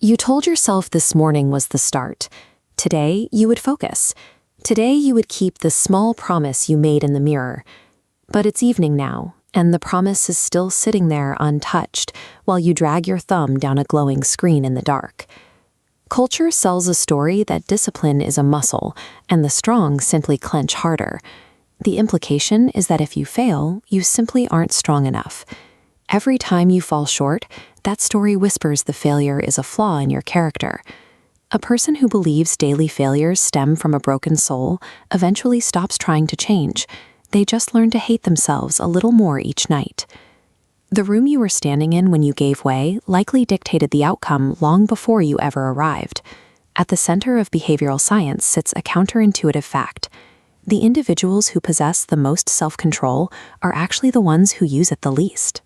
You told yourself this morning was the start. Today, you would focus. Today, you would keep the small promise you made in the mirror. But it's evening now, and the promise is still sitting there untouched while you drag your thumb down a glowing screen in the dark. Culture sells a story that discipline is a muscle, and the strong simply clench harder. The implication is that if you fail, you simply aren't strong enough. Every time you fall short, that story whispers the failure is a flaw in your character. A person who believes daily failures stem from a broken soul eventually stops trying to change. They just learn to hate themselves a little more each night. The room you were standing in when you gave way likely dictated the outcome long before you ever arrived. At the center of behavioral science sits a counterintuitive fact. The individuals who possess the most self-control are actually the ones who use it the least.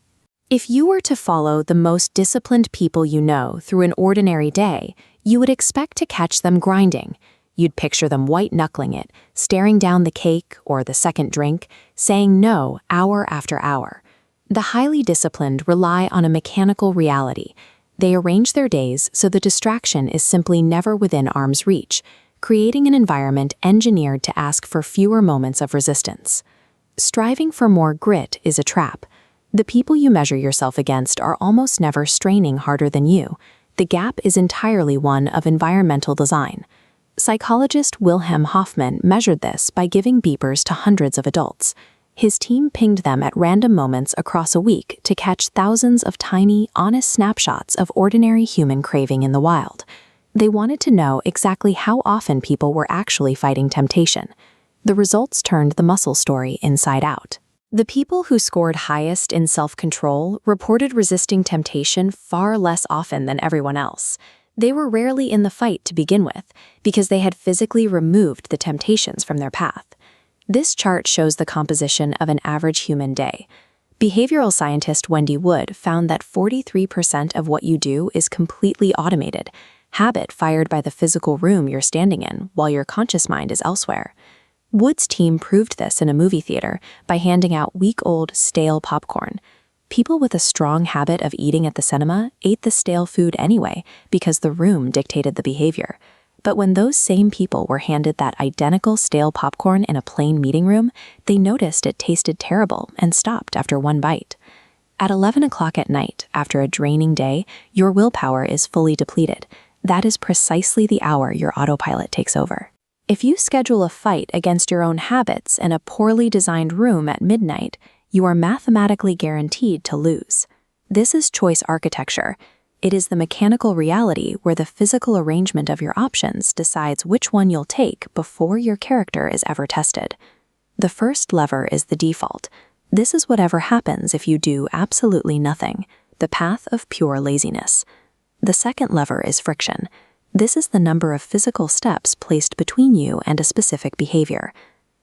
If you were to follow the most disciplined people you know through an ordinary day, you would expect to catch them grinding. You'd picture them white-knuckling it, staring down the cake or the second drink, saying no hour after hour. The highly disciplined rely on a mechanical reality. They arrange their days so the distraction is simply never within arm's reach, creating an environment engineered to ask for fewer moments of resistance. Striving for more grit is a trap. The people you measure yourself against are almost never straining harder than you. The gap is entirely one of environmental design. Psychologist Wilhelm Hoffman measured this by giving beepers to hundreds of adults. His team pinged them at random moments across a week to catch thousands of tiny, honest snapshots of ordinary human craving in the wild. They wanted to know exactly how often people were actually fighting temptation. The results turned the muscle story inside out. The people who scored highest in self-control reported resisting temptation far less often than everyone else. They were rarely in the fight to begin with, because they had physically removed the temptations from their path. This chart shows the composition of an average human day. Behavioral scientist Wendy Wood found that 43% of what you do is completely automated, habit fired by the physical room you're standing in while your conscious mind is elsewhere. Wood's team proved this in a movie theater by handing out week-old, stale popcorn. People with a strong habit of eating at the cinema ate the stale food anyway because the room dictated the behavior. But when those same people were handed that identical stale popcorn in a plain meeting room, they noticed it tasted terrible and stopped after one bite. At 11 o'clock at night, after a draining day, your willpower is fully depleted. That is precisely the hour your autopilot takes over. If you schedule a fight against your own habits in a poorly designed room at midnight, you are mathematically guaranteed to lose. This is choice architecture. It is the mechanical reality where the physical arrangement of your options decides which one you'll take before your character is ever tested. The first lever is the default. This is whatever happens if you do absolutely nothing, the path of pure laziness. The second lever is friction. This is the number of physical steps placed between you and a specific behavior.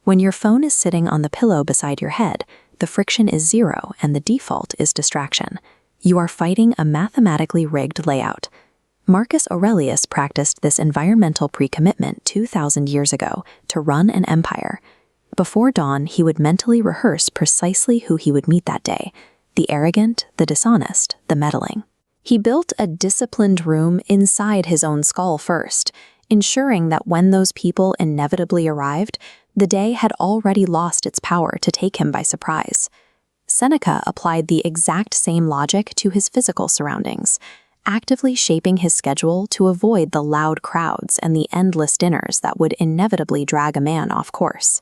When your phone is sitting on the pillow beside your head, the friction is 0 and the default is distraction. You are fighting a mathematically rigged layout. Marcus Aurelius practiced this environmental pre-commitment 2,000 years ago to run an empire. Before dawn, he would mentally rehearse precisely who he would meet that day: the arrogant, the dishonest, the meddling. He built a disciplined room inside his own skull first, ensuring that when those people inevitably arrived, the day had already lost its power to take him by surprise. Seneca applied the exact same logic to his physical surroundings, actively shaping his schedule to avoid the loud crowds and the endless dinners that would inevitably drag a man off course.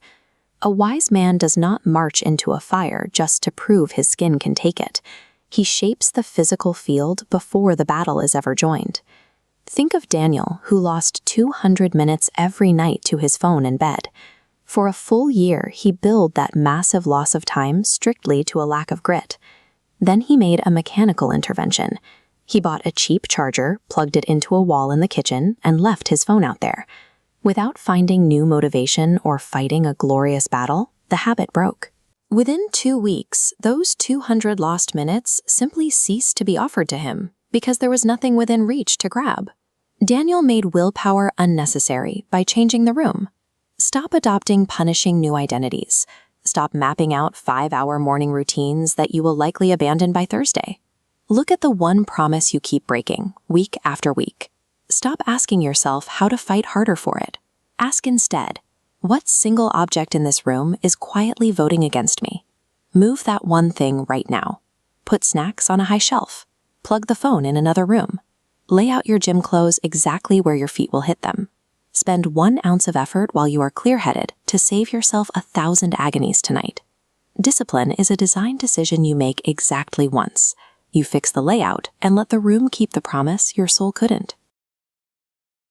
A wise man does not march into a fire just to prove his skin can take it. He shapes the physical field before the battle is ever joined. Think of Daniel, who lost 200 minutes every night to his phone in bed. For a full year, he billed that massive loss of time strictly to a lack of grit. Then he made a mechanical intervention. He bought a cheap charger, plugged it into a wall in the kitchen, and left his phone out there. Without finding new motivation or fighting a glorious battle, the habit broke. Within 2 weeks, those 200 lost minutes simply ceased to be offered to him because there was nothing within reach to grab. Daniel made willpower unnecessary by changing the room. Stop adopting punishing new identities. Stop mapping out 5-hour morning routines that you will likely abandon by Thursday. Look at the one promise you keep breaking, week after week. Stop asking yourself how to fight harder for it. Ask instead, what single object in this room is quietly voting against me? Move that one thing right now. Put snacks on a high shelf. Plug the phone in another room. Lay out your gym clothes exactly where your feet will hit them. Spend 1 ounce of effort while you are clear-headed to save yourself 1,000 agonies tonight. Discipline is a design decision you make exactly once. You fix the layout and let the room keep the promise your soul couldn't.